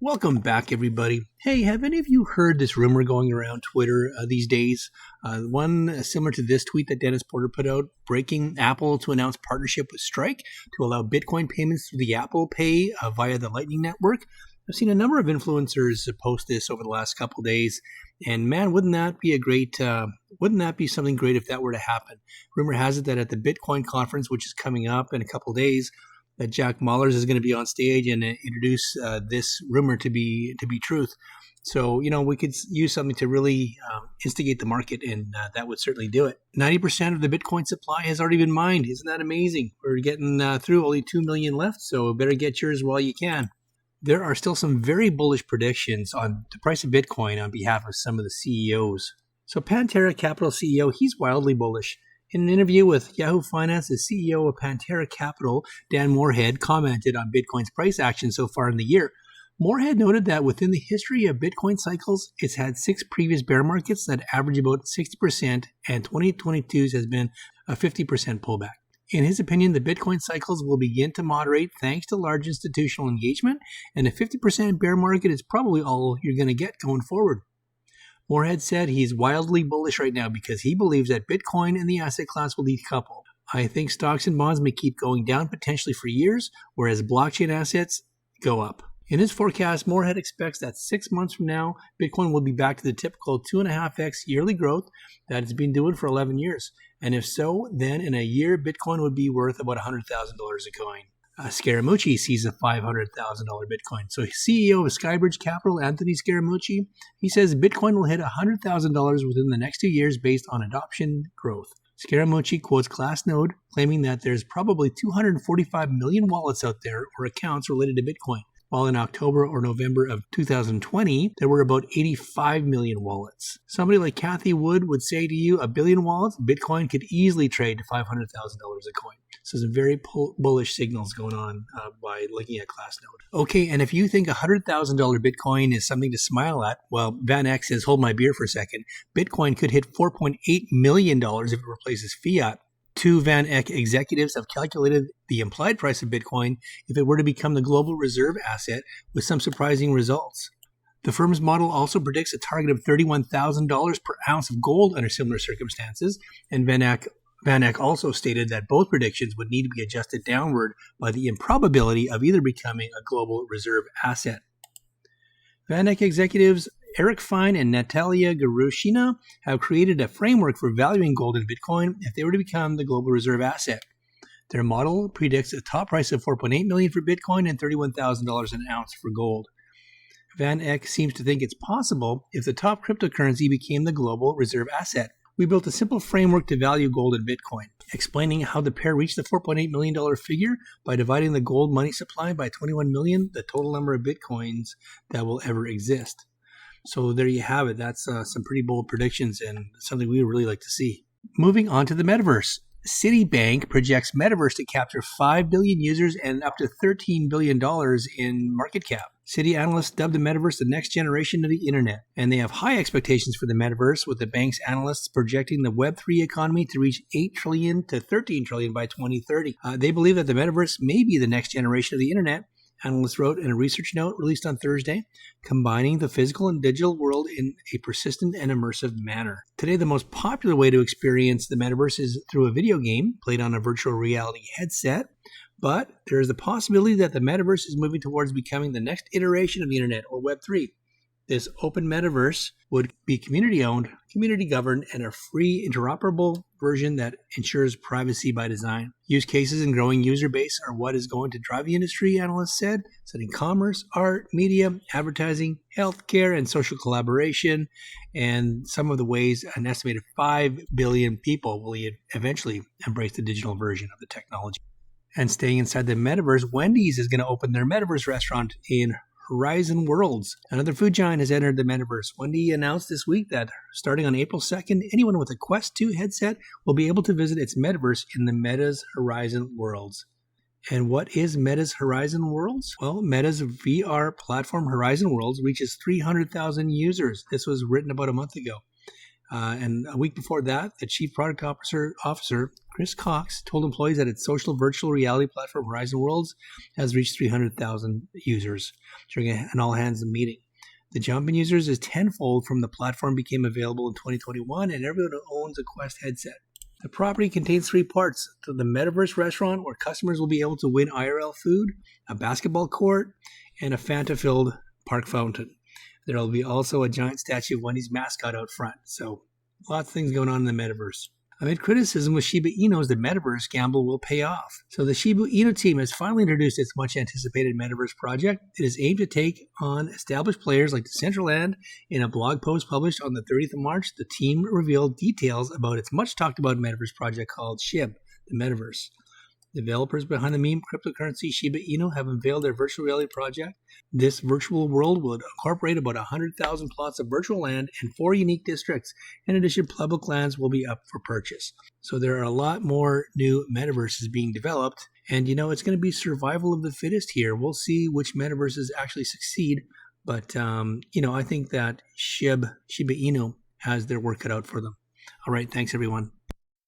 Welcome back, everybody. Hey, have any of you heard this rumor going around Twitter these days? One similar to this tweet that Dennis Porter put out, breaking Apple to announce partnership with Strike to allow Bitcoin payments through the Apple Pay via the Lightning Network. I've seen a number of influencers post this over the last couple days, and man, wouldn't that be something great if that were to happen? Rumor has it that at the Bitcoin conference, which is coming up in a couple days, that Jack Mallers is going to be on stage and introduce this rumor to be truth. So, we could use something to really instigate the market, and that would certainly do it. 90% of the Bitcoin supply has already been mined. Isn't that amazing? We're getting through, only 2 million left, so better get yours while you can. There are still some very bullish predictions on the price of Bitcoin on behalf of some of the CEOs. So Pantera Capital CEO, he's wildly bullish. In an interview with Yahoo Finance, the CEO of Pantera Capital, Dan Morehead, commented on Bitcoin's price action so far in the year. Morehead noted that within the history of Bitcoin cycles, it's had 6 previous bear markets that average about 60%, and 2022's has been a 50% pullback. In his opinion, the Bitcoin cycles will begin to moderate thanks to large institutional engagement, and a 50% bear market is probably all you're going to get going forward. Morehead said he's wildly bullish right now because he believes that Bitcoin and the asset class will decouple. I think stocks and bonds may keep going down potentially for years, whereas blockchain assets go up. In his forecast, Morehead expects that 6 months from now, Bitcoin will be back to the typical 2.5x yearly growth that it's been doing for 11 years. And if so, then in a year, Bitcoin would be worth about $100,000 a coin. Scaramucci sees a $500,000 Bitcoin. So CEO of Skybridge Capital, Anthony Scaramucci, he says Bitcoin will hit $100,000 within the next 2 years based on adoption growth. Scaramucci quotes Glassnode, claiming that there's probably 245 million wallets out there or accounts related to Bitcoin, while in October or November of 2020, there were about 85 million wallets. Somebody like Kathy Wood would say to you, a billion wallets, Bitcoin could easily trade to $500,000 a coin. So some very bullish signals going on by looking at Glassnode. Okay, and if you think $100,000 Bitcoin is something to smile at, well, Van Eck says, hold my beer for a second. Bitcoin could hit $4.8 million if it replaces fiat. 2 Van Eck executives have calculated the implied price of Bitcoin if it were to become the global reserve asset with some surprising results. The firm's model also predicts a target of $31,000 per ounce of gold under similar circumstances, and Van Eck also stated that both predictions would need to be adjusted downward by the improbability of either becoming a global reserve asset. Van Eck executives Eric Fine and Natalia Garushina have created a framework for valuing gold and Bitcoin if they were to become the global reserve asset. Their model predicts a top price of $4.8 million for Bitcoin and $31,000 an ounce for gold. Van Eck seems to think it's possible if the top cryptocurrency became the global reserve asset. We built a simple framework to value gold and Bitcoin, explaining how the pair reached the $4.8 million figure by dividing the gold money supply by 21 million, the total number of Bitcoins that will ever exist. So there you have it. That's some pretty bold predictions and something we would really like to see. Moving on to the Metaverse. Citibank projects Metaverse to capture 5 billion users and up to $13 billion in market cap. Citi analysts dubbed the Metaverse the next generation of the internet, and they have high expectations for the Metaverse, with the bank's analysts projecting the Web3 economy to reach $8 trillion to $13 trillion by 2030. They believe that the Metaverse may be the next generation of the internet, analysts wrote in a research note released on Thursday, combining the physical and digital world in a persistent and immersive manner. Today, the most popular way to experience the Metaverse is through a video game played on a virtual reality headset, but there is the possibility that the Metaverse is moving towards becoming the next iteration of the internet, or Web3. This open Metaverse would be community-owned, community-governed, and a free, interoperable version that ensures privacy by design. Use cases and growing user base are what is going to drive the industry, analysts said, citing commerce, art, media, advertising, healthcare, and social collaboration, and some of the ways an estimated 5 billion people will eventually embrace the digital version of the technology. And staying inside the Metaverse, Wendy's is going to open their Metaverse restaurant in Horizon Worlds. Another food giant has entered the Metaverse. Wendy announced this week that starting on April 2nd, anyone with a Quest 2 headset will be able to visit its Metaverse in the Meta's Horizon Worlds. And what is Meta's Horizon Worlds? Well, Meta's VR platform Horizon Worlds reaches 300,000 users. This was written about a month ago. And a week before that, the chief product officer, Chris Cox, told employees that its social virtual reality platform, Horizon Worlds, has reached 300,000 users during an all-hands meeting. The jump in users is tenfold from the platform became available in 2021, and everyone who owns a Quest headset. The property contains 3 parts: the Metaverse restaurant, where customers will be able to win IRL food, a basketball court, and a Fanta-filled park fountain. There will be also a giant statue of Wendy's mascot out front. So lots of things going on in the Metaverse. Amid criticism with Shiba Inu's, the Metaverse gamble will pay off. So the Shiba Inu team has finally introduced its much-anticipated Metaverse project. It is aimed to take on established players like Decentraland. In a blog post published on the 30th of March, the team revealed details about its much-talked-about Metaverse project called Shib, the Metaverse. Developers behind the meme cryptocurrency Shiba Inu have unveiled their virtual reality project. This virtual world would incorporate about 100,000 plots of virtual land and 4 unique districts. In addition, public lands will be up for purchase. So there are a lot more new metaverses being developed. And, it's going to be survival of the fittest here. We'll see which metaverses actually succeed. But, I think that Shiba Inu has their work cut out for them. All right. Thanks, everyone.